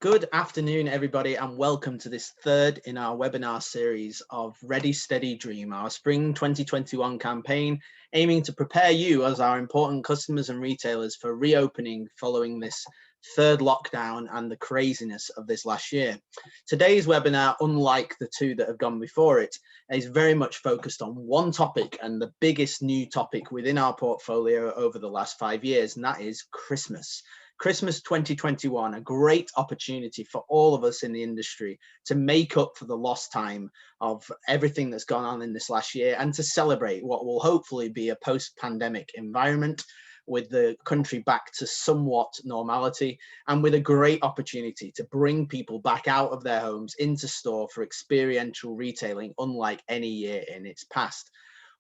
Good afternoon, everybody, and welcome to this third in our webinar series of Ready, Steady, Dream, our Spring 2021 campaign, aiming to prepare you as our important customers and retailers for reopening following this third lockdown and the craziness of this last year. Today's webinar, unlike the two that have gone before it, is very much focused on one topic and the biggest new topic within our portfolio over the last 5 years, and that is Christmas. Christmas 2021, a great opportunity for all of us in the industry to make up for the lost time of everything that's gone on in this last year and to celebrate what will hopefully be a post-pandemic environment with the country back to somewhat normality and with a great opportunity to bring people back out of their homes into store for experiential retailing unlike any year in its past.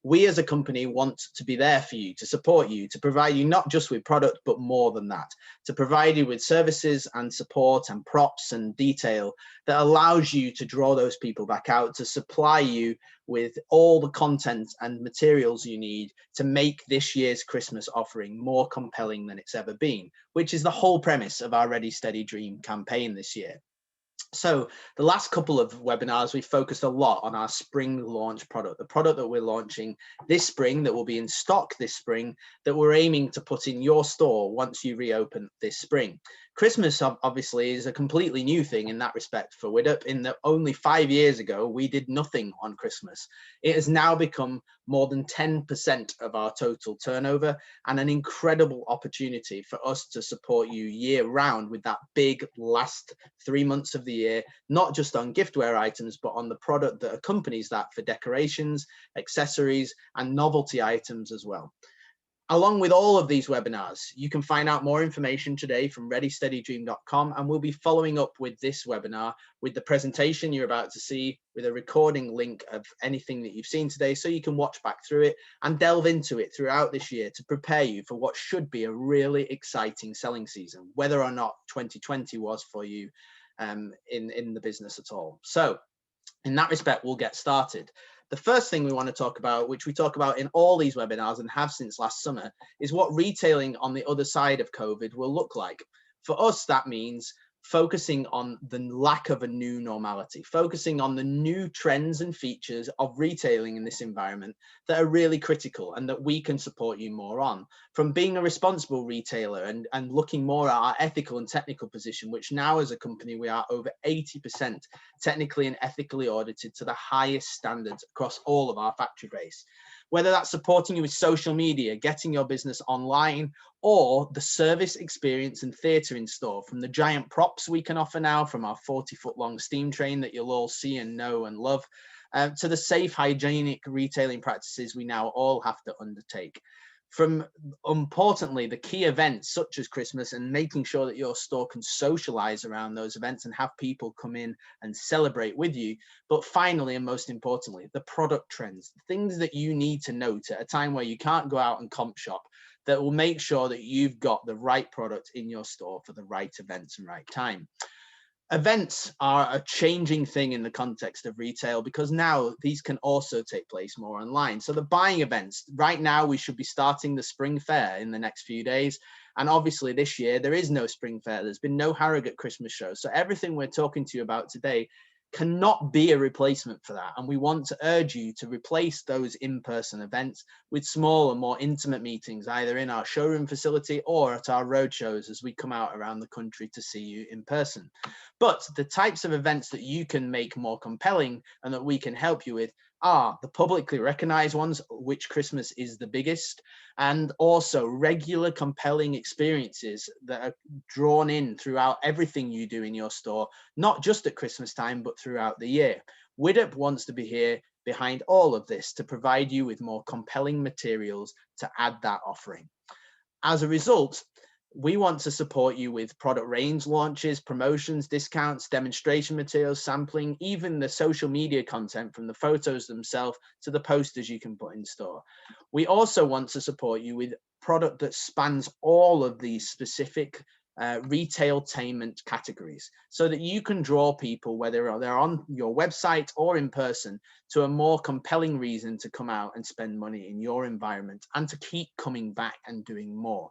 We as a company want to be there for you, to support you, to provide you not just with product, but more than that, to provide you with services and support and props and detail that allows you to draw those people back out, to supply you with all the content and materials you need to make this year's Christmas offering more compelling than it's ever been, which is the whole premise of our Ready, Steady, Dream campaign this year. So the last couple of webinars, we focused a lot on our spring launch product, the product that we're launching this spring that will be in stock this spring that we're aiming to put in your store once you reopen this spring. Christmas obviously is a completely new thing in that respect for Widup, in that only 5 years ago, we did nothing on Christmas. It has now become more than 10% of our total turnover and an incredible opportunity for us to support you year round with that big last 3 months of the year, not just on giftware items, but on the product that accompanies that for decorations, accessories, and novelty items as well. Along with all of these webinars, you can find out more information today from readysteadydream.com, and we'll be following up with this webinar with the presentation you're about to see, with a recording link of anything that you've seen today so you can watch back through it and delve into it throughout this year to prepare you for what should be a really exciting selling season, whether or not 2020 was for you in the business at all. So in that respect, we'll get started. The first thing we want to talk about, which we talk about in all these webinars and have since last summer, is what retailing on the other side of COVID will look like. For us, that means focusing on the lack of a new normality, focusing on the new trends and features of retailing in this environment that are really critical and that we can support you more on. From being a responsible retailer and looking more at our ethical and technical position, which now as a company, we are over 80% technically and ethically audited to the highest standards across all of our factory base. Whether that's supporting you with social media, getting your business online, or the service experience and theatre in store, from the giant props we can offer now, from our 40-foot long steam train that you'll all see and know and love, to the safe, hygienic retailing practices we now all have to undertake. From, importantly, the key events such as Christmas and making sure that your store can socialize around those events and have people come in and celebrate with you. But finally, and most importantly, the product trends, things that you need to note at a time where you can't go out and comp shop, that will make sure that you've got the right product in your store for the right events and right time. Events are a changing thing in the context of retail because now these can also take place more online. So the buying events, right now we should be starting the spring fair in the next few days. And obviously this year there is no spring fair. There's been no Harrogate Christmas show. So everything we're talking to you about today cannot be a replacement for that. And we want to urge you to replace those in-person events with smaller, more intimate meetings, either in our showroom facility or at our road shows as we come out around the country to see you in person. But the types of events that you can make more compelling and that we can help you with are the publicly recognized ones, which Christmas is the biggest, and also regular compelling experiences that are drawn in throughout everything you do in your store, not just at Christmas time, but throughout the year. Widup wants to be here behind all of this to provide you with more compelling materials to add that offering. As a result, we want to support you with product range launches, promotions, discounts, demonstration materials, sampling, even the social media content, from the photos themselves to the posters you can put in store. We also want to support you with product that spans all of these specific retailtainment categories so that you can draw people, whether they're on your website or in person, to a more compelling reason to come out and spend money in your environment and to keep coming back and doing more.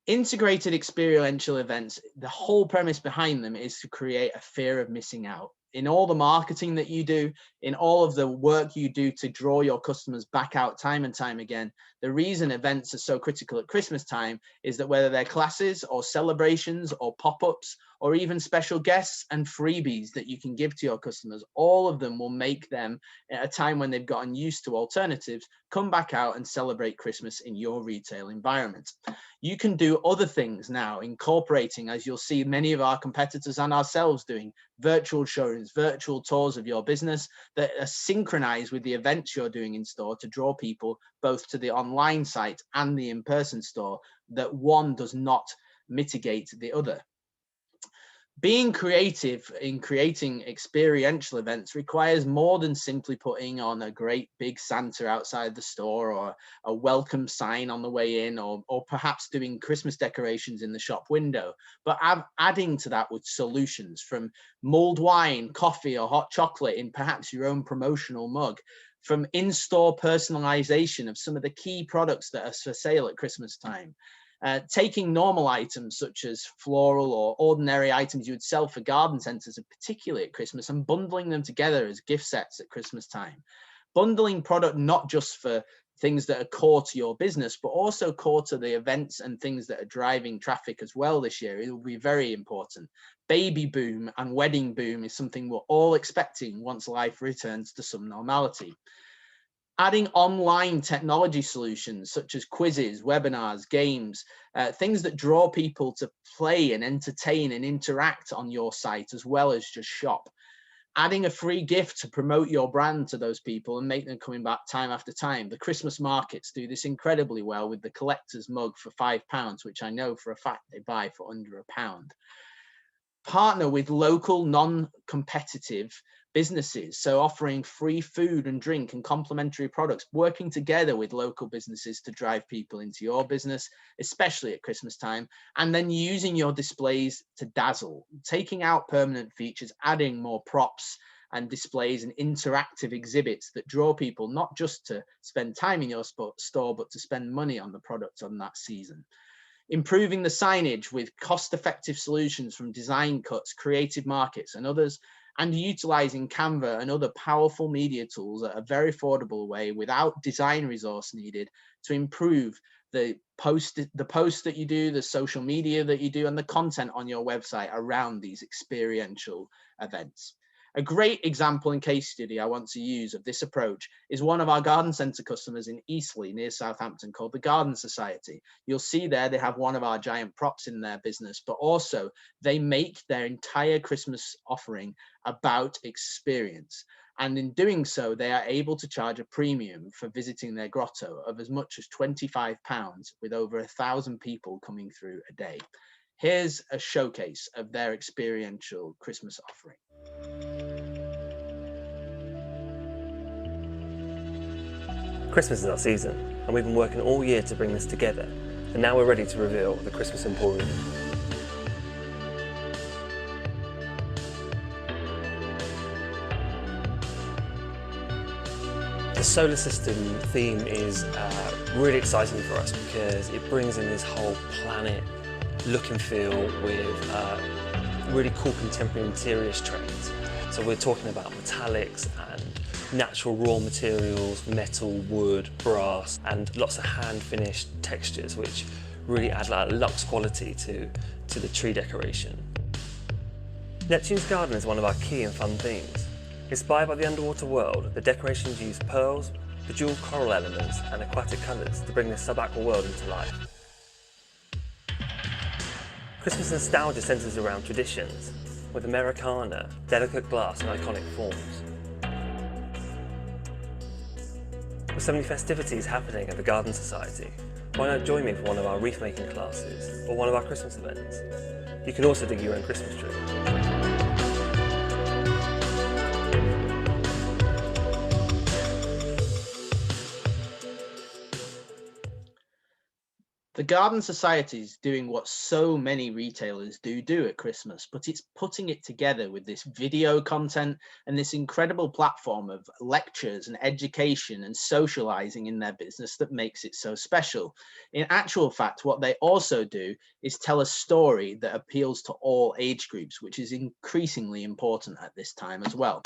Integrated experiential events, the whole premise behind them is to create a fear of missing out. In all the marketing that you do, in all of the work you do to draw your customers back out time and time again, the reason events are so critical at Christmas time is that whether they're classes or celebrations or pop-ups or even special guests and freebies that you can give to your customers, all of them will make them, at a time when they've gotten used to alternatives, come back out and celebrate Christmas in your retail environment. You can do other things now, incorporating, as you'll see many of our competitors and ourselves doing, virtual showrooms, virtual tours of your business that are synchronized with the events you're doing in store to draw people both to the online site and the in-person store, that one does not mitigate the other. Being creative in creating experiential events requires more than simply putting on a great big Santa outside the store or a welcome sign on the way in, or perhaps doing Christmas decorations in the shop window, but adding to that with solutions from mulled wine, coffee or hot chocolate in perhaps your own promotional mug, from in-store personalization of some of the key products that are for sale at Christmas time. Taking normal items such as floral or ordinary items you would sell for garden centres, particularly at Christmas, and bundling them together as gift sets at Christmas time. Bundling product not just for things that are core to your business, but also core to the events and things that are driving traffic as well this year. It will be very important. Baby boom and wedding boom is something we're all expecting once life returns to some normality. Adding online technology solutions such as quizzes, webinars, games, things that draw people to play and entertain and interact on your site as well as just shop. Adding a free gift to promote your brand to those people and make them coming back time after time. The Christmas markets do this incredibly well with the collector's mug for £5, which I know for a fact they buy for under £1. Partner with local non-competitive businesses, so offering free food and drink and complimentary products, working together with local businesses to drive people into your business, especially at Christmas time, and then using your displays to dazzle, taking out permanent features, adding more props and displays and interactive exhibits that draw people not just to spend time in your store, but to spend money on the product on that season. Improving the signage with cost-effective solutions from Design Cuts, Creative Markets and others, and utilizing Canva and other powerful media tools at a very affordable way without design resource needed to improve the posts that you do, the social media that you do, and the content on your website around these experiential events. A great example and case study I want to use of this approach is one of our garden centre customers in Eastleigh near Southampton called the Garden Society. You'll see there they have one of our giant props in their business, but also they make their entire Christmas offering about experience. And in doing so, they are able to charge a premium for visiting their grotto of as much as £25 with over 1,000 people coming through a day. Here's a showcase of their experiential Christmas offering. Christmas is our season, and we've been working all year to bring this together, and now we're ready to reveal the Christmas Emporium. The solar system theme is really exciting for us because it brings in this whole planet look and feel with really cool contemporary interiors trends. So we're talking about metallics and natural raw materials, metal, wood, brass, and lots of hand-finished textures, which really add that luxe quality to the tree decoration. Neptune's Garden is one of our key and fun themes. Inspired by the underwater world, the decorations use pearls, bejeweled coral elements, and aquatic colours to bring this subaqua world into life. Christmas nostalgia centres around traditions, with Americana, delicate glass, and iconic forms. With so many festivities happening at the Garden Society, why not join me for one of our wreath making classes or one of our Christmas events? You can also dig your own Christmas tree. The Garden Society is doing what so many retailers do at Christmas, but it's putting it together with this video content and this incredible platform of lectures and education and socializing in their business that makes it so special. In actual fact, what they also do is tell a story that appeals to all age groups, which is increasingly important at this time as well.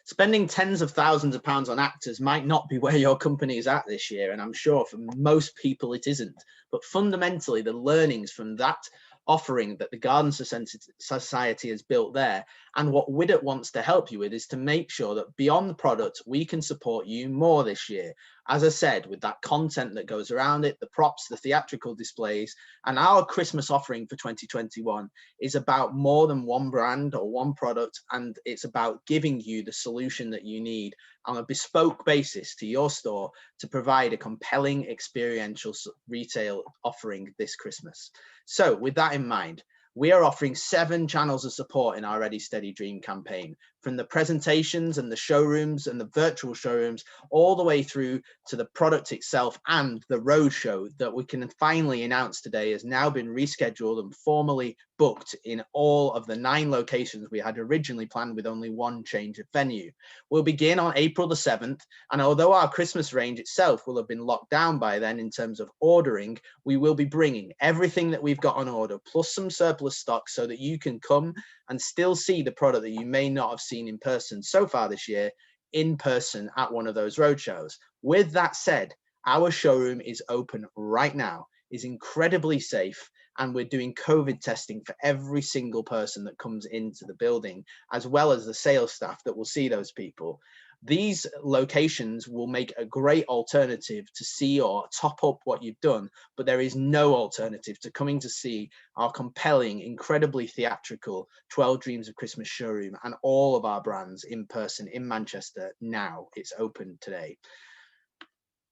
Spending tens of thousands of pounds on actors might not be where your company is at this year, and I'm sure for most people it isn't. But fundamentally, the learnings from that offering that the Garden Society has built there, and what Widdup wants to help you with, is to make sure that beyond the product, we can support you more this year. As I said, with that content that goes around it, the props, the theatrical displays, and our Christmas offering for 2021 is about more than one brand or one product, and it's about giving you the solution that you need on a bespoke basis to your store to provide a compelling experiential retail offering this Christmas. So with that in mind, we are offering 7 channels of support in our Ready Steady Dream campaign, from the presentations and the showrooms and the virtual showrooms, all the way through to the product itself, and the roadshow that we can finally announce today has now been rescheduled and formally booked in all of the 9 locations we had originally planned, with only one change of venue. We'll begin on April the 7th, and although our Christmas range itself will have been locked down by then in terms of ordering, we will be bringing everything that we've got on order, plus some surplus stock, so that you can come and still see the product that you may not have seen in person so far this year in person at one of those roadshows. With that said, our showroom is open right now, is incredibly safe, and we're doing COVID testing for every single person that comes into the building, as well as the sales staff that will see those people. These locations will make a great alternative to see or top up what you've done, but there is no alternative to coming to see our compelling, incredibly theatrical 12 Dreams of Christmas showroom and all of our brands in person in Manchester now. It's open today.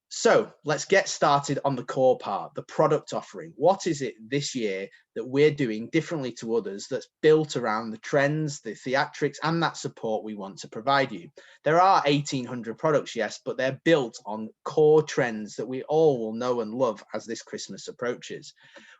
So let's get started on the core part, the product offering. What is it this year that we're doing differently to others that's built around the trends, the theatrics, and that support we want to provide you? There are 1,800 products, yes, but they're built on core trends that we all will know and love as this Christmas approaches.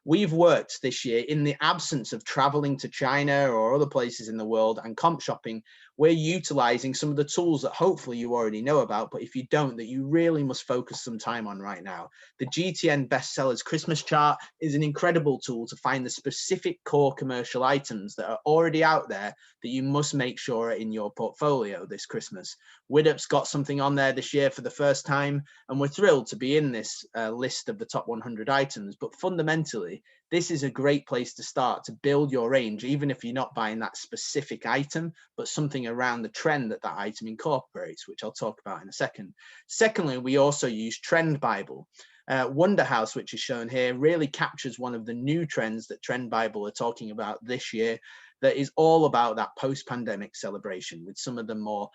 We've worked this year, in the absence of traveling to China or other places in the world and comp shopping, we're utilizing some of the tools that hopefully you already know about, but if you don't, that you really must focus some time on right now. The GTN Bestsellers Christmas Chart is an incredible tool to find the specific core commercial items that are already out there that you must make sure are in your portfolio this Christmas. Widdup's got something on there this year for the first time, and we're thrilled to be in this list of the top 100 items. But fundamentally, this is a great place to start to build your range, even if you're not buying that specific item, but something around the trend that that item incorporates, which I'll talk about in a second. Secondly, we also use Trend Bible. Wonder House, which is shown here, really captures one of the new trends that Trend Bible are talking about this year, that is all about that post-pandemic celebration, with some of the more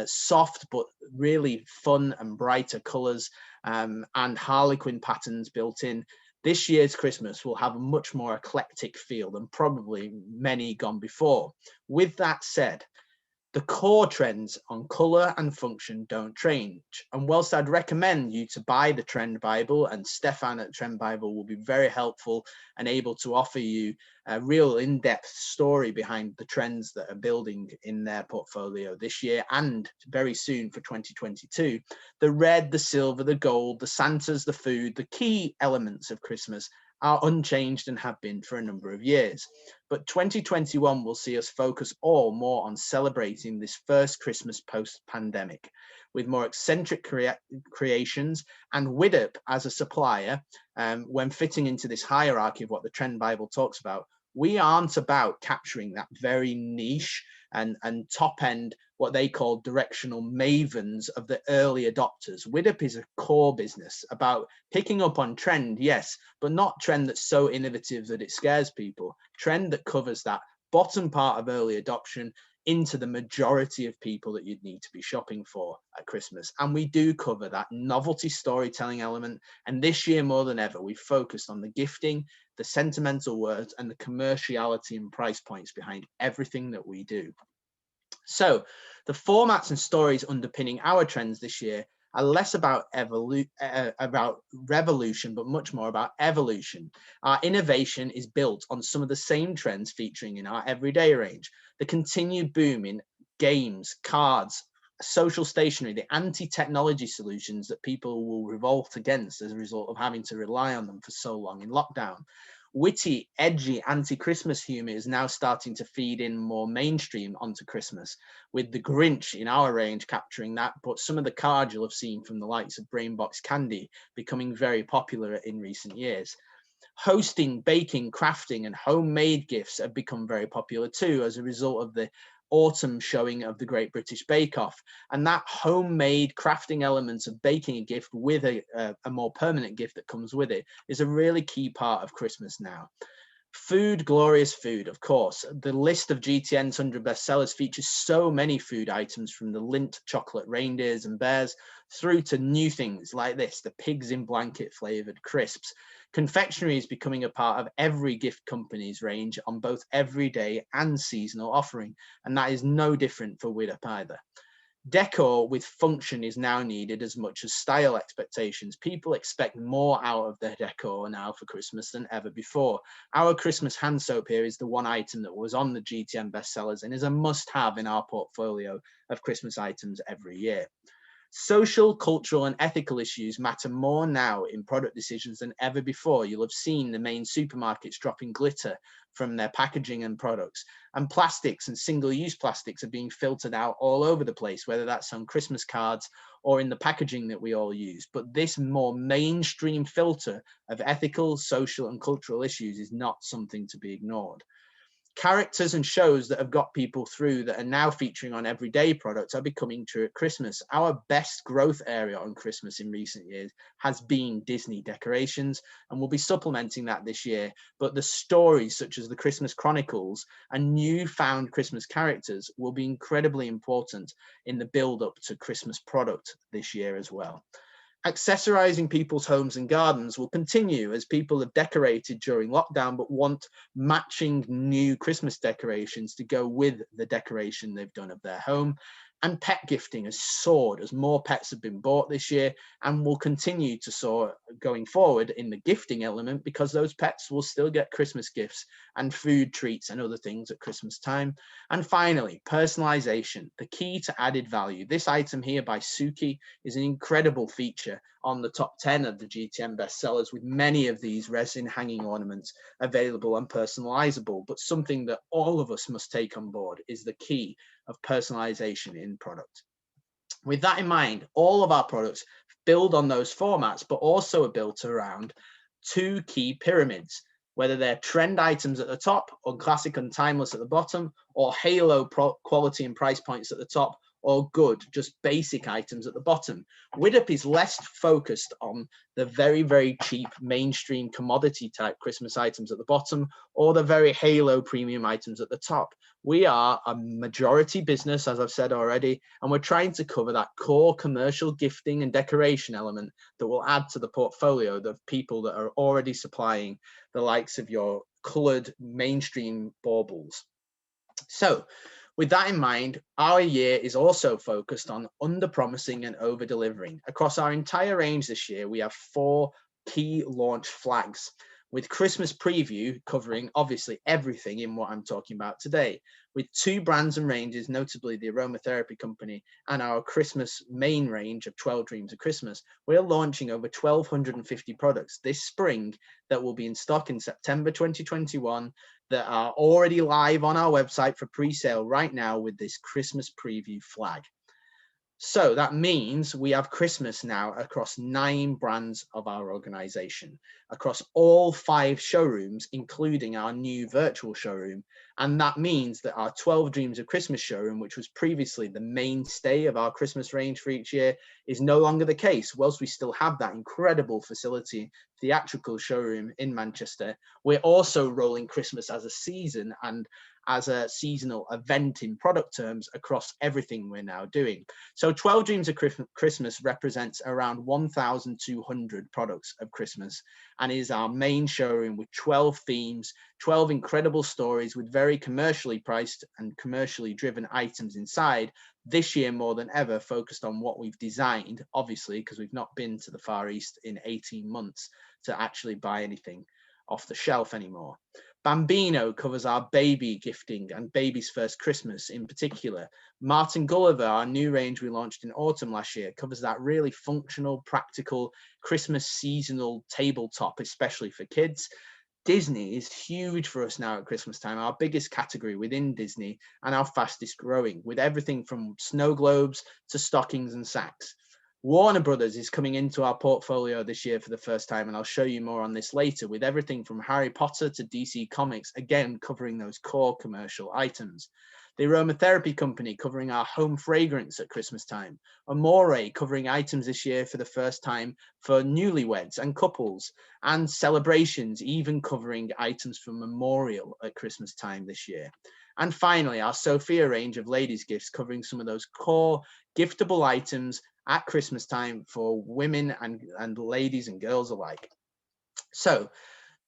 soft but really fun and brighter colors and Harlequin patterns built in. This year's Christmas will have a much more eclectic feel than probably many gone before. With that said, the core trends on colour and function don't change. And whilst I'd recommend you to buy the Trend Bible, and Stefan at Trend Bible will be very helpful and able to offer you a real in-depth story behind the trends that are building in their portfolio this year and very soon for 2022. The red, the silver, the gold, the Santas, the food, the key elements of Christmas are unchanged and have been for a number of years. But 2021 will see us focus all more on celebrating this first Christmas post-pandemic. with more eccentric creations, and WIDUP as a supplier, when fitting into this hierarchy of what the Trend Bible talks about. We aren't about capturing that very niche and top end, what they call directional mavens of the early adopters. WIDUP is a core business about picking up on trend, yes, but not trend that's so innovative that it scares people. Trend that covers that bottom part of early adoption into the majority of people that you'd need to be shopping for at Christmas. And we do cover that novelty storytelling element. And this year, more than ever, we've focused on the gifting, the sentimental words, and the commerciality and price points behind everything that we do. So the formats and stories underpinning our trends this year are less about revolution, but much more about evolution. Our innovation is built on some of the same trends featuring in our everyday range. The continued boom in games, cards, social stationery, the anti-technology solutions that people will revolt against as a result of having to rely on them for so long in lockdown. Witty, edgy, anti-Christmas humor is now starting to feed in more mainstream onto Christmas, with the Grinch in our range capturing that, but some of the cards you'll have seen from the likes of Brainbox Candy becoming very popular in recent years. Hosting, baking, crafting, and homemade gifts have become very popular too as a result of the autumn showing of the Great British Bake Off. And that homemade crafting element of baking a gift with a more permanent gift that comes with it is a really key part of Christmas now. Food, glorious food, of course. The list of GTN's 100 bestsellers features so many food items, from the Lindt chocolate reindeers and bears through to new things like this, the pigs in blanket flavored crisps. Confectionery is becoming a part of every gift company's range on both everyday and seasonal offering, and that is no different for WIDUP either. Decor with function is now needed as much as style expectations. People expect more out of their decor now for Christmas than ever before. Our Christmas hand soap here is the one item that was on the GTN bestsellers and is a must-have in our portfolio of Christmas items every year. Social, cultural, and ethical issues matter more now in product decisions than ever before. You'll have seen the main supermarkets dropping glitter from their packaging and products, and plastics and single-use plastics are being filtered out all over the place, whether that's on Christmas cards or in the packaging that we all use. But this more mainstream filter of ethical, social, and cultural issues is not something to be ignored. Characters and shows that have got people through that are now featuring on everyday products are becoming true at Christmas. Our best growth area on Christmas in recent years has been Disney decorations, and we'll be supplementing that this year. But the stories such as the Christmas Chronicles and newfound Christmas characters will be incredibly important in the build up to Christmas product this year as well. Accessorizing people's homes and gardens will continue as people have decorated during lockdown but want matching new Christmas decorations to go with the decoration they've done of their home. And pet gifting has soared as more pets have been bought this year and will continue to soar going forward in the gifting element, because those pets will still get Christmas gifts and food treats and other things at Christmas time. And finally, personalization, the key to added value. This item here by Suki is an incredible feature on the top 10 of the GTN bestsellers, with many of these resin hanging ornaments available and personalizable. But something that all of us must take on board is the key of personalization in product. With that in mind, all of our products build on those formats, but also are built around two key pyramids, whether they're trend items at the top or classic and timeless at the bottom, or halo quality and price points at the top, or good, just basic items at the bottom. WIDUP is less focused on the very, very cheap mainstream commodity type Christmas items at the bottom, or the very halo premium items at the top. We are a majority business, as I've said already, and we're trying to cover that core commercial gifting and decoration element that will add to the portfolio of people that are already supplying the likes of your colored mainstream baubles. So, with that in mind, our year is also focused on under-promising and over-delivering. Across our entire range this year, we have 4 key launch flags, with Christmas preview covering obviously everything in what I'm talking about today, with 2 brands and ranges, notably the aromatherapy company and our Christmas main range of 12 Dreams of Christmas. We're launching over 1,250 products this spring that will be in stock in September 2021, that are already live on our website for pre-sale right now with this Christmas preview flag. So that means we have Christmas now across 9 brands of our organization, across all 5 showrooms, including our new virtual showroom. And that means that our 12 Dreams of Christmas showroom, which was previously the mainstay of our Christmas range for each year, is no longer the case. Whilst we still have that incredible facility, theatrical showroom in Manchester, we're also rolling Christmas as a season and as a seasonal event in product terms across everything we're now doing. So 12 Dreams of Christmas represents around 1,200 products of Christmas and is our main showroom with 12 themes, 12 incredible stories with very commercially priced and commercially driven items inside. This year, more than ever, focused on what we've designed, obviously, because we've not been to the Far East in 18 months to actually buy anything off the shelf anymore. Bambino covers our baby gifting and baby's first Christmas in particular. Martin Gulliver, our new range we launched in autumn last year, covers that really functional, practical Christmas seasonal tabletop, especially for kids. Disney is huge for us now at Christmas time, our biggest category within Disney and our fastest growing, with everything from snow globes to stockings and sacks. Warner Brothers is coming into our portfolio this year for the first time, and I'll show you more on this later, with everything from Harry Potter to DC Comics, again covering those core commercial items. The Aromatherapy Company covering our home fragrance at Christmas time. Amore covering items this year for the first time for newlyweds and couples, and Celebrations even covering items for memorial at Christmas time this year. And finally, our Sophia range of ladies' gifts covering some of those core giftable items at Christmas time for women and ladies and girls alike. So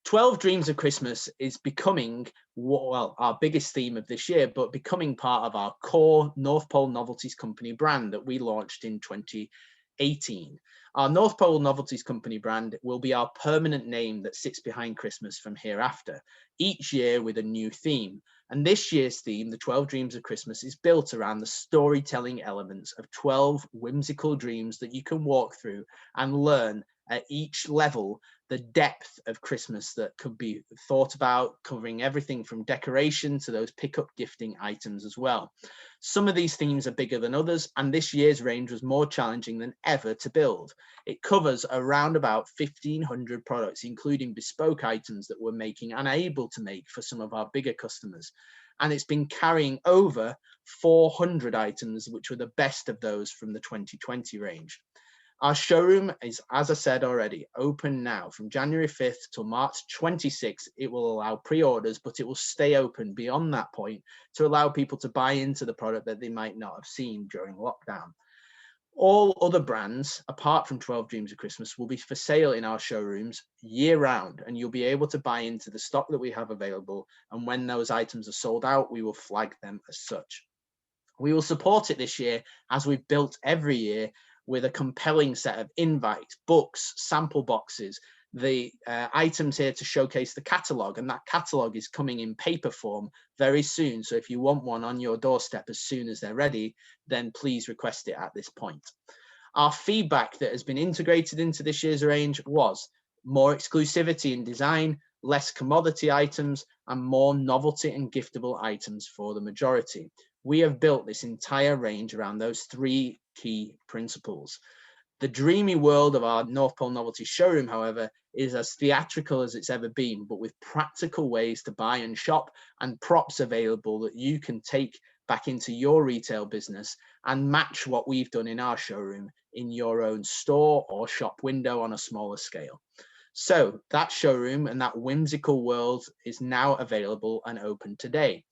12 Dreams of Christmas is becoming, well, our biggest theme of this year, but becoming part of our core North Pole Novelties Company brand that we launched in 2018. Our North Pole Novelties Company brand will be our permanent name that sits behind Christmas from hereafter, each year with a new theme. And this year's theme, the 12 Dreams of Christmas, is built around the storytelling elements of 12 whimsical dreams that you can walk through and learn at each level the depth of Christmas that could be thought about, covering everything from decoration to those pickup gifting items as well. Some of these themes are bigger than others, and this year's range was more challenging than ever to build. It covers around about 1,500 products, including bespoke items that we're making and able to make for some of our bigger customers. And it's been carrying over 400 items, which were the best of those from the 2020 range. Our showroom is, as I said already, open now from January 5th till March 26th. It will allow pre-orders, but it will stay open beyond that point to allow people to buy into the product that they might not have seen during lockdown. All other brands, apart from 12 Dreams of Christmas, will be for sale in our showrooms year round, and you'll be able to buy into the stock that we have available. And when those items are sold out, we will flag them as such. We will support it this year, as we've built every year, with a compelling set of invites, books, sample boxes, the items here to showcase the catalogue, and that catalogue is coming in paper form very soon. So if you want one on your doorstep as soon as they're ready, then please request it at this point. Our feedback that has been integrated into this year's range was more exclusivity in design, less commodity items, and more novelty and giftable items for the majority. We have built this entire range around those 3 key principles. The dreamy world of our North Pole Novelty showroom, however, is as theatrical as it's ever been, but with practical ways to buy and shop and props available that you can take back into your retail business and match what we've done in our showroom in your own store or shop window on a smaller scale. So that showroom and that whimsical world is now available and open today.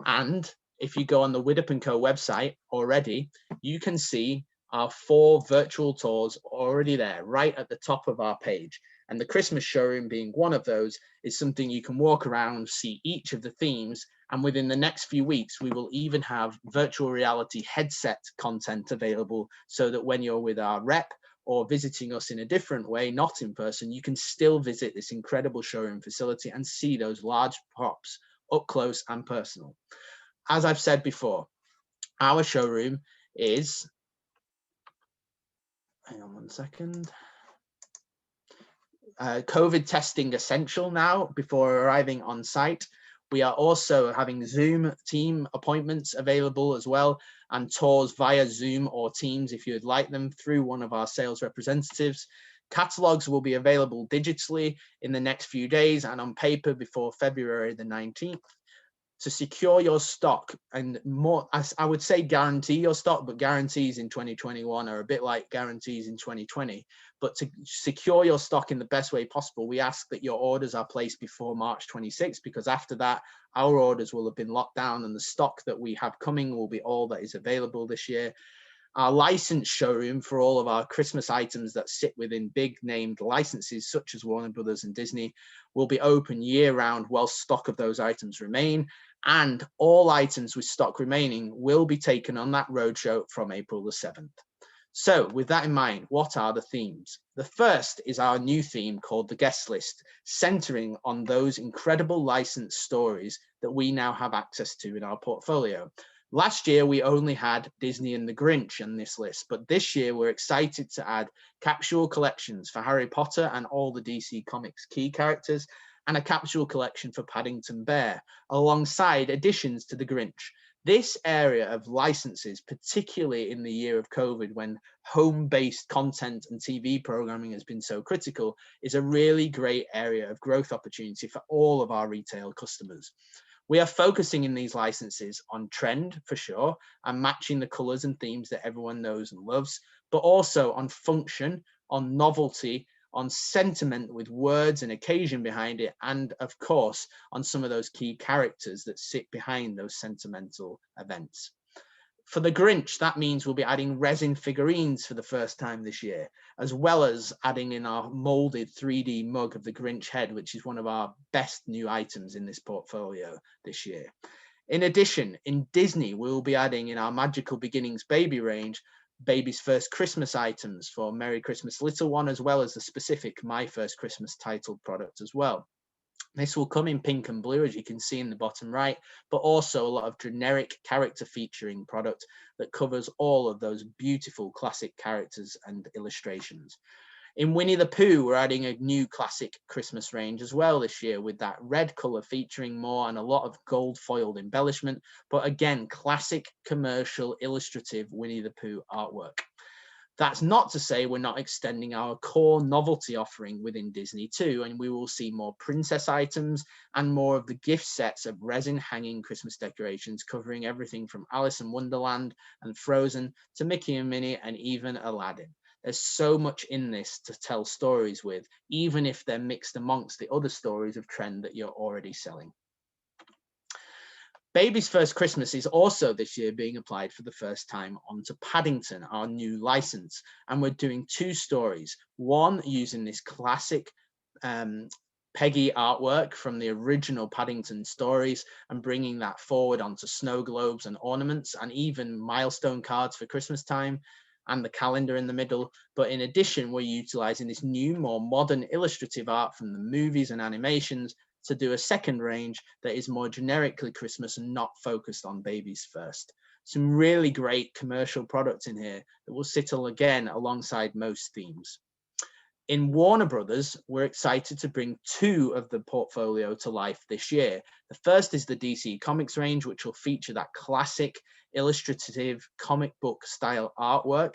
And if you go on the Widdop & Co website already, you can see our 4 virtual tours already there, right at the top of our page. And the Christmas showroom being one of those is something you can walk around, see each of the themes, and within the next few weeks, we will even have virtual reality headset content available so that when you're with our rep or visiting us in a different way, not in person, you can still visit this incredible showroom facility and see those large props up close and personal. As I've said before, our showroom is, hang on one second, COVID testing essential now before arriving on site. We are also having Zoom team appointments available as well, and tours via Zoom or Teams if you'd like them through one of our sales representatives. Catalogs will be available digitally in the next few days and on paper before February the 19th. To secure your stock, and more, as I would say, guarantee your stock, but guarantees in 2021 are a bit like guarantees in 2020. But to secure your stock in the best way possible, we ask that your orders are placed before March 26, because after that, our orders will have been locked down and the stock that we have coming will be all that is available this year. Our license showroom for all of our Christmas items that sit within big named licenses such as Warner Brothers and Disney will be open year round while stock of those items remain, and all items with stock remaining will be taken on that roadshow from April the 7th. So with that in mind, what are the themes? The first is our new theme called the guest list, centering on those incredible licensed stories that we now have access to in our portfolio. Last year, we only had Disney and the Grinch on this list, but this year we're excited to add capsule collections for Harry Potter and all the DC Comics key characters, and a capsule collection for Paddington Bear, alongside additions to the Grinch. This area of licenses, particularly in the year of COVID, when home-based content and TV programming has been so critical, is a really great area of growth opportunity for all of our retail customers. We are focusing in these licenses on trend for sure, and matching the colors and themes that everyone knows and loves, but also on function, on novelty, on sentiment with words and occasion behind it, and of course, on some of those key characters that sit behind those sentimental events. For the Grinch, that means we'll be adding resin figurines for the first time this year, as well as adding in our molded 3D mug of the Grinch head, which is one of our best new items in this portfolio this year. In addition, in Disney, we'll be adding in our Magical Beginnings baby range, baby's first Christmas items for Merry Christmas Little One, as well as the specific My First Christmas titled product as well. This will come in pink and blue, as you can see in the bottom right, but also a lot of generic character featuring product that covers all of those beautiful classic characters and illustrations. In Winnie the Pooh, we're adding a new classic Christmas range as well this year, with that red color featuring more and a lot of gold foiled embellishment, but again, classic commercial illustrative Winnie the Pooh artwork. That's not to say we're not extending our core novelty offering within Disney too, and we will see more princess items and more of the gift sets of resin hanging Christmas decorations covering everything from Alice in Wonderland and Frozen to Mickey and Minnie and even Aladdin. There's so much in this to tell stories with, even if they're mixed amongst the other stories of trend that you're already selling. Baby's First Christmas is also this year being applied for the first time onto Paddington, our new license. And we're doing two stories, one using this classic Peggy artwork from the original Paddington stories and bringing that forward onto snow globes and ornaments and even milestone cards for Christmas time and the calendar in the middle. But in addition, we're utilizing this new, more modern illustrative art from the movies and animations to do a second range that is more generically Christmas and not focused on babies first. Some really great commercial products in here that will sit again alongside most themes. In Warner Brothers, we're excited to bring two of the portfolio to life this year. The first is the DC Comics range, which will feature that classic illustrative comic book style artwork.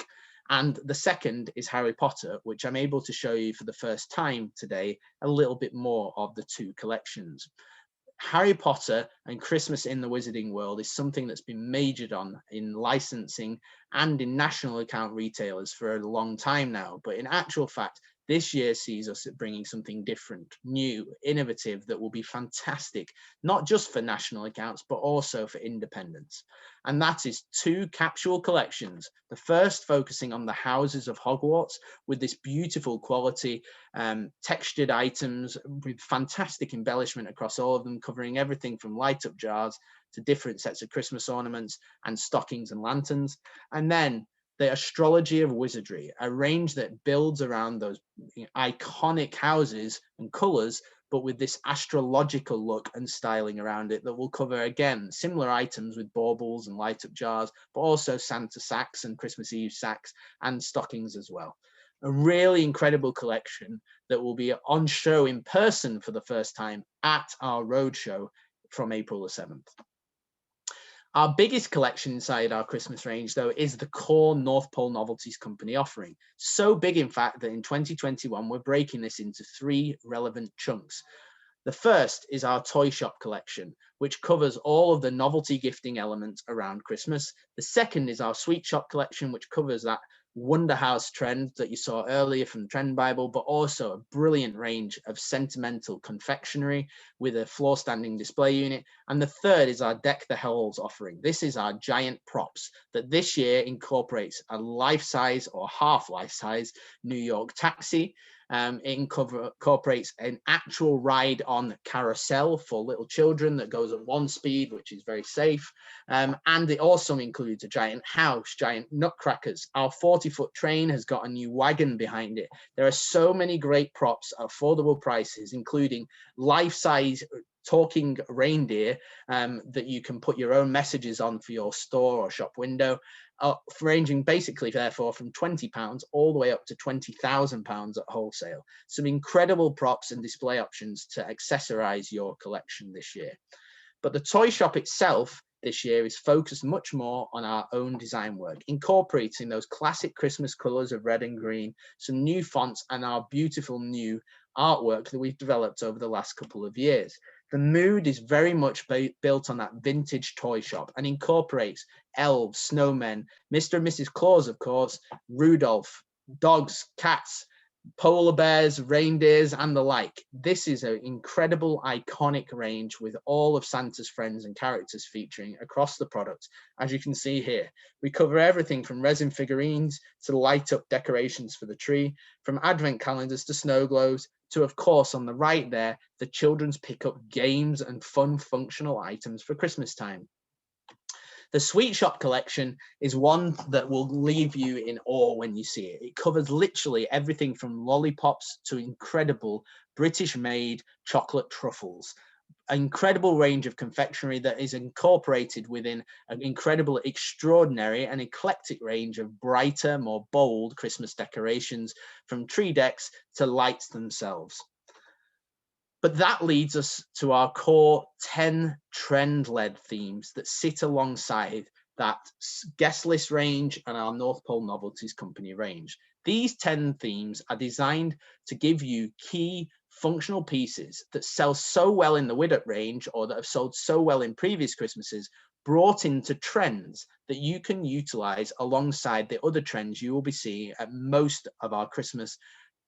And the second is Harry Potter, which I'm able to show you for the first time today, a little bit more of the two collections. Harry Potter and Christmas in the Wizarding World is something that's been majored on in licensing and in national account retailers for a long time now. But in actual fact, this year sees us bringing something different, new, innovative, that will be fantastic, not just for national accounts, but also for independents. And that is two capsule collections. The first focusing on the houses of Hogwarts with this beautiful quality, textured items with fantastic embellishment across all of them, covering everything from light up jars to different sets of Christmas ornaments and stockings and lanterns. And then the Astrology of Wizardry, a range that builds around those iconic houses and colors, but with this astrological look and styling around it that will cover, again, similar items with baubles and light up jars, but also Santa sacks and Christmas Eve sacks and stockings as well. A really incredible collection that will be on show in person for the first time at our roadshow from April the 7th. Our biggest collection inside our Christmas range, though, is the core North Pole Novelties Company offering. So big, in fact, that in 2021, we're breaking this into 3 relevant chunks. The first is our toy shop collection, which covers all of the novelty gifting elements around Christmas. The second is our sweet shop collection, which covers that Wonder House trend that you saw earlier from the Trend Bible, but also a brilliant range of sentimental confectionery with a floor standing display unit. And the third is our Deck the Halls offering. This is our giant props that this year incorporates a life-size or half life-size New York taxi. It incorporates an actual ride-on carousel for little children that goes at 1 speed, which is very safe. And it also includes a giant house, giant nutcrackers. Our 40-foot train has got a new wagon behind it. There are so many great props at affordable prices, including life-size talking reindeer that you can put your own messages on for your store or shop window, ranging basically therefore from £20 all the way up to £20,000 at wholesale. Some incredible props and display options to accessorize your collection this year. But the toy shop itself this year is focused much more on our own design work, incorporating those classic Christmas colors of red and green, some new fonts, and our beautiful new artwork that we've developed over the last couple of years. The mood is very much built on that vintage toy shop and incorporates elves, snowmen, Mr. and Mrs. Claus, of course, Rudolph, dogs, cats, polar bears, reindeers, and the like. This is an incredible, iconic range with all of Santa's friends and characters featuring across the product. As you can see here, we cover everything from resin figurines to light up decorations for the tree, from advent calendars to snow globes, to, of course, on the right there, the children's pick up games and fun functional items for Christmas time. The Sweet Shop collection is one that will leave you in awe when you see it. It covers literally everything from lollipops to incredible British-made chocolate truffles. An incredible range of confectionery that is incorporated within an incredible, extraordinary and eclectic range of brighter, more bold Christmas decorations, from tree decks to lights themselves. But that leads us to our core 10 trend-led themes that sit alongside that guest list range and our North Pole Novelties Company range. These 10 themes are designed to give you key functional pieces that sell so well in the Widget range, or that have sold so well in previous Christmases, brought into trends that you can utilize alongside the other trends you will be seeing at most of our Christmas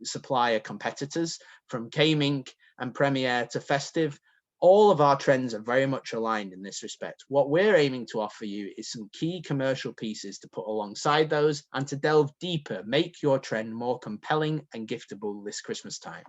supplier competitors, from K-Mink and Premiere to Festive. All of our trends are very much aligned in this respect. What we're aiming to offer you is some key commercial pieces to put alongside those and to delve deeper, make your trend more compelling and giftable this Christmas time.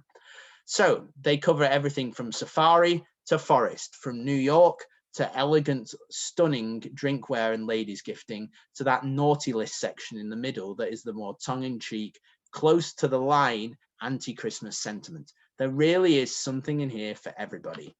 So they cover everything from safari to forest, from New York to elegant, stunning drinkware and ladies gifting, to that naughty list section in the middle that is the more tongue-in-cheek, close to the line anti-Christmas sentiment. There really is something in here for everybody.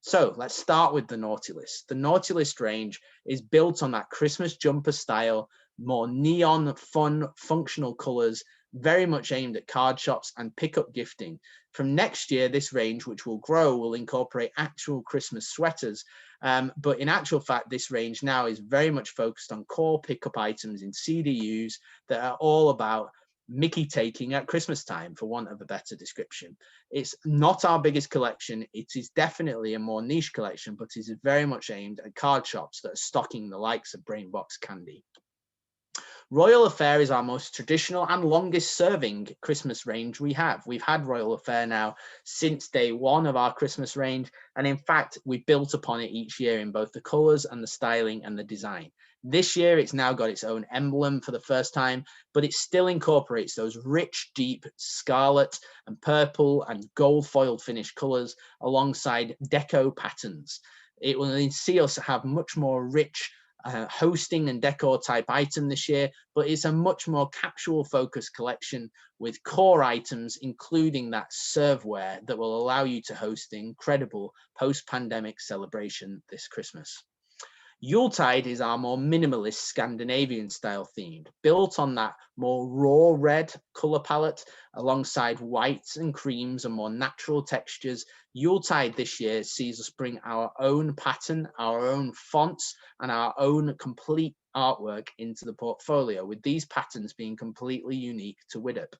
So let's start with the naughty list. The naughty list range is built on that Christmas jumper style, more neon, fun, functional colors, very much aimed at card shops and pickup gifting. From next year, this range, which will grow, will incorporate actual Christmas sweaters. But in actual fact, this range now is very much focused on core pickup items in CDUs that are all about Mickey taking at Christmas time, for want of a better description. It's not our biggest collection. It is definitely a more niche collection, but it is very much aimed at card shops that are stocking the likes of Brainbox Candy. Royal Affair is our most traditional and longest serving Christmas range we have. We've had Royal Affair now since day one of our Christmas range. And in fact, we built upon it each year in both the colors and the styling and the design. This year, it's now got its own emblem for the first time, but it still incorporates those rich, deep scarlet and purple and gold foiled finish colors alongside deco patterns. It will see us have much more rich hosting and decor type item this year, but it's a much more capsule focused collection with core items, including that serveware that will allow you to host the incredible post-pandemic celebration this Christmas. Yuletide is our more minimalist Scandinavian style themed, built on that more raw red color palette alongside whites and creams and more natural textures. Yuletide this year sees us bring our own pattern, our own fonts, and our own complete artwork into the portfolio, with these patterns being completely unique to Widup.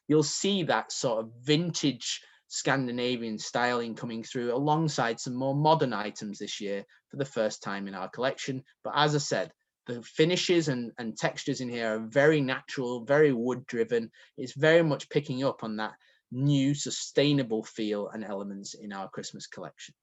You'll see that sort of vintage Scandinavian styling coming through alongside some more modern items this year for the first time in our collection. But as I said, the finishes and textures in here are very natural, very wood driven. It's very much picking up on that new sustainable feel and elements in our Christmas collection.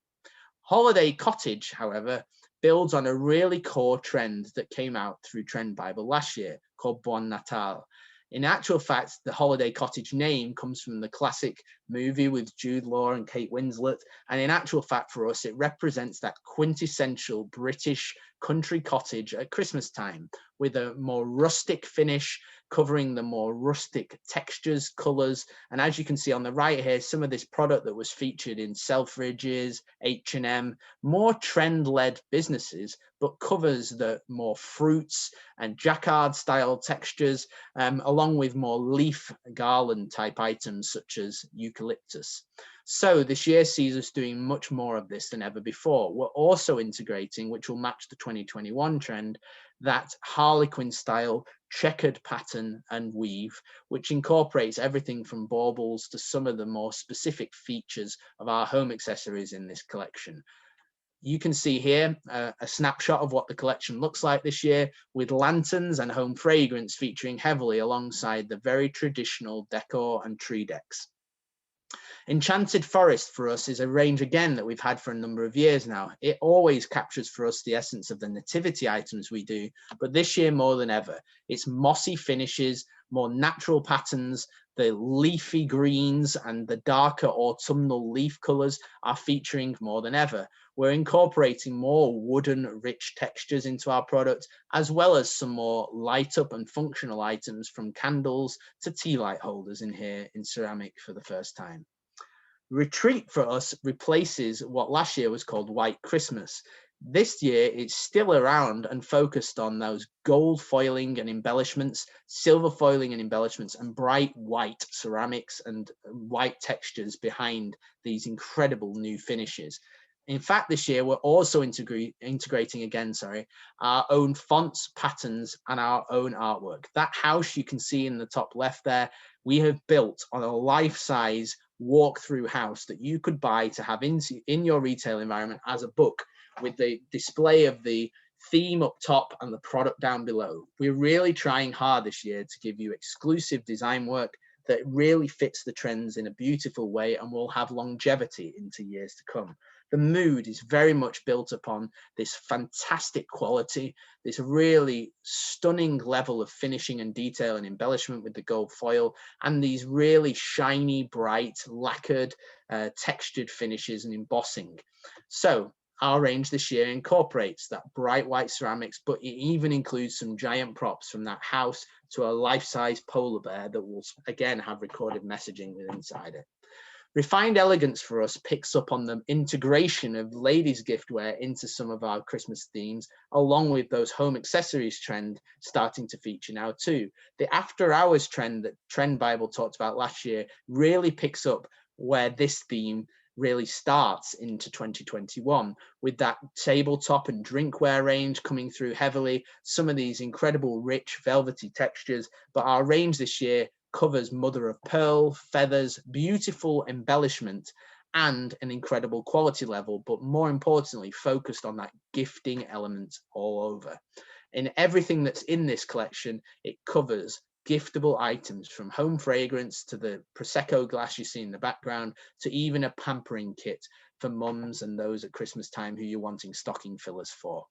Holiday Cottage, however, builds on a really core trend that came out through Trend Bible last year called Bon Natal. In actual fact, the Holiday Cottage name comes from the classic movie with Jude Law and Kate Winslet. And in actual fact, for us, it represents that quintessential British country cottage at Christmas time, with a more rustic finish, covering the more rustic textures, colors. And as you can see on the right here, some of this product that was featured in Selfridges, H&M, more trend-led businesses, but covers the more fruits and jacquard style textures, along with more leaf garland type items such as eucalyptus. So this year sees us doing much more of this than ever before. We're also integrating, which will match the 2021 trend, that Harlequin style checkered pattern and weave, which incorporates everything from baubles to some of the more specific features of our home accessories in this collection. You can see here a snapshot of what the collection looks like this year, with lanterns and home fragrance featuring heavily alongside the very traditional decor and tree decks. Enchanted Forest for us is a range again that we've had for a number of years now. It always captures for us the essence of the nativity items we do, but this year more than ever, it's mossy finishes, more natural patterns, the leafy greens and the darker autumnal leaf colors are featuring more than ever. We're incorporating more wooden rich textures into our product, as well as some more light up and functional items from candles to tea light holders in here in ceramic for the first time. Retreat for us replaces what last year was called White Christmas. This year, it's still around and focused on those gold foiling and embellishments, silver foiling and embellishments, and bright white ceramics and white textures behind these incredible new finishes. In fact, this year, we're also integrating again, our own fonts, patterns, and our own artwork. That house you can see in the top left there, we have built on a life-size walk-through house that you could buy to have in your retail environment as a book, with the display of the theme up top and the product down below. We're really trying hard this year to give you exclusive design work that really fits the trends in a beautiful way and will have longevity into years to come. The mood is very much built upon this fantastic quality, this really stunning level of finishing and detail and embellishment with the gold foil, and these really shiny, bright, lacquered, textured finishes and embossing. So our range this year incorporates that bright white ceramics, but it even includes some giant props from that house to a life-size polar bear that will again have recorded messaging inside it. Refined Elegance for us picks up on the integration of ladies' giftware into some of our Christmas themes, along with those home accessories trend starting to feature now too. The after hours trend that Trend Bible talked about last year really picks up where this theme really starts into 2021, with that tabletop and drinkware range coming through heavily, some of these incredible rich velvety textures. But our range this year covers mother of pearl, feathers, beautiful embellishment, and an incredible quality level, but more importantly, focused on that gifting element all over. In everything that's in this collection, it covers giftable items from home fragrance to the Prosecco glass you see in the background, to even a pampering kit for mums and those at Christmas time who you're wanting stocking fillers for.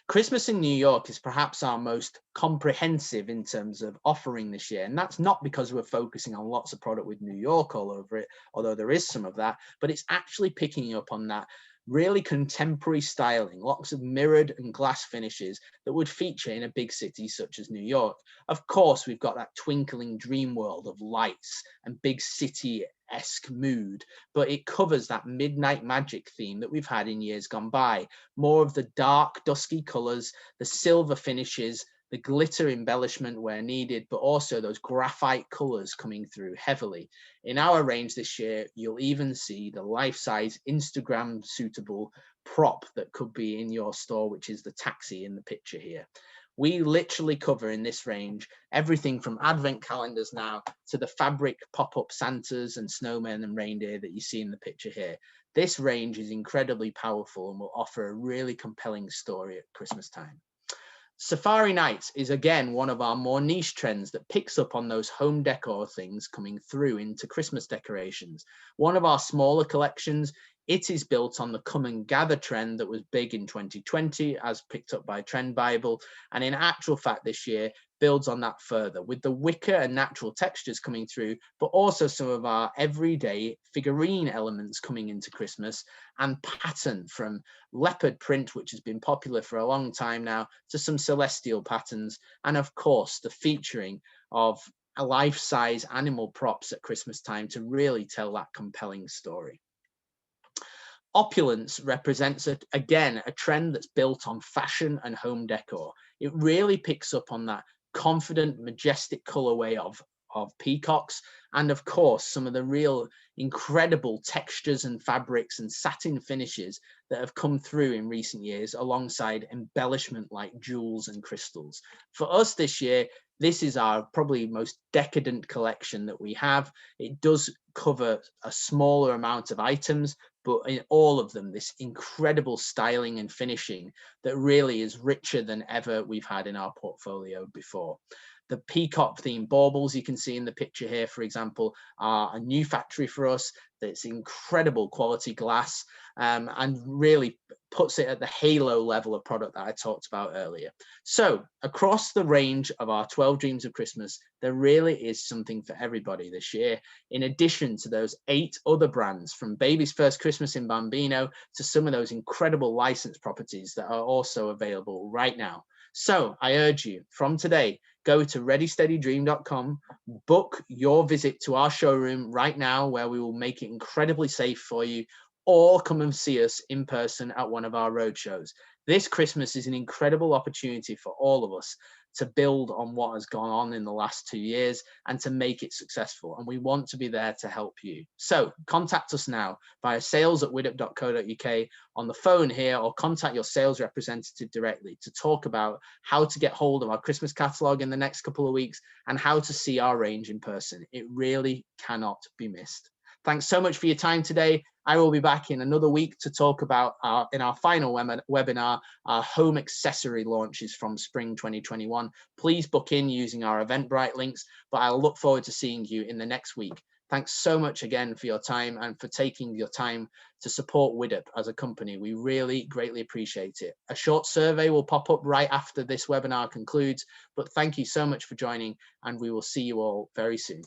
Christmas in New York is perhaps our most comprehensive in terms of offering this year. And that's not because we're focusing on lots of product with New York all over it, although there is some of that, but it's actually picking up on that really contemporary styling, lots of mirrored and glass finishes that would feature in a big city such as New York. Of course, we've got that twinkling dream world of lights and big city esque mood, but it covers that midnight magic theme that we've had in years gone by. More of the dark, dusky colors, the silver finishes, the glitter embellishment where needed, but also those graphite colors coming through heavily. In our range this year, you'll even see the life-size Instagram suitable prop that could be in your store, which is the taxi in the picture here. We literally cover in this range everything from advent calendars now to the fabric pop-up Santas and snowmen and reindeer that you see in the picture here. This range is incredibly powerful and will offer a really compelling story at Christmas time. Safari Nights is again one of our more niche trends that picks up on those home decor things coming through into Christmas decorations. One of our smaller collections, it is built on the come and gather trend that was big in 2020 as picked up by Trend Bible, and in actual fact this year builds on that further with the wicker and natural textures coming through, but also some of our everyday figurine elements coming into Christmas, and pattern from leopard print, which has been popular for a long time now, to some celestial patterns, and of course the featuring of a life-size animal props at Christmas time to really tell that compelling story. Opulence represents, again, a trend that's built on fashion and home decor. It really picks up on that confident, majestic colorway of peacocks, and of course, some of the real incredible textures and fabrics and satin finishes that have come through in recent years alongside embellishment like jewels and crystals. For us this year, this is our probably most decadent collection that we have. It does cover a smaller amount of items, but in all of them, this incredible styling and finishing that really is richer than ever we've had in our portfolio before. The peacock themed baubles you can see in the picture here, for example, are a new factory for us. That's incredible quality glass and really puts it at the halo level of product that I talked about earlier. So across the range of our 12 Dreams of Christmas, there really is something for everybody this year. In addition to those 8 other brands, from Baby's First Christmas in Bambino to some of those incredible licensed properties that are also available right now. So I urge you from today, go to readysteadydream.com, book your visit to our showroom right now, where we will make it incredibly safe for you, or come and see us in person at one of our roadshows. This Christmas is an incredible opportunity for all of us to build on what has gone on in the last 2 years and to make it successful. And we want to be there to help you. So contact us now via sales@widup.co.uk on the phone here, or contact your sales representative directly to talk about how to get hold of our Christmas catalogue in the next couple of weeks and how to see our range in person. It really cannot be missed. Thanks so much for your time today. I will be back in another week to talk about in our final webinar, our home accessory launches from spring 2021. Please book in using our Eventbrite links, but I'll look forward to seeing you in the next week. Thanks so much again for your time and for taking your time to support WIDUP as a company. We really greatly appreciate it. A short survey will pop up right after this webinar concludes, but thank you so much for joining, and we will see you all very soon.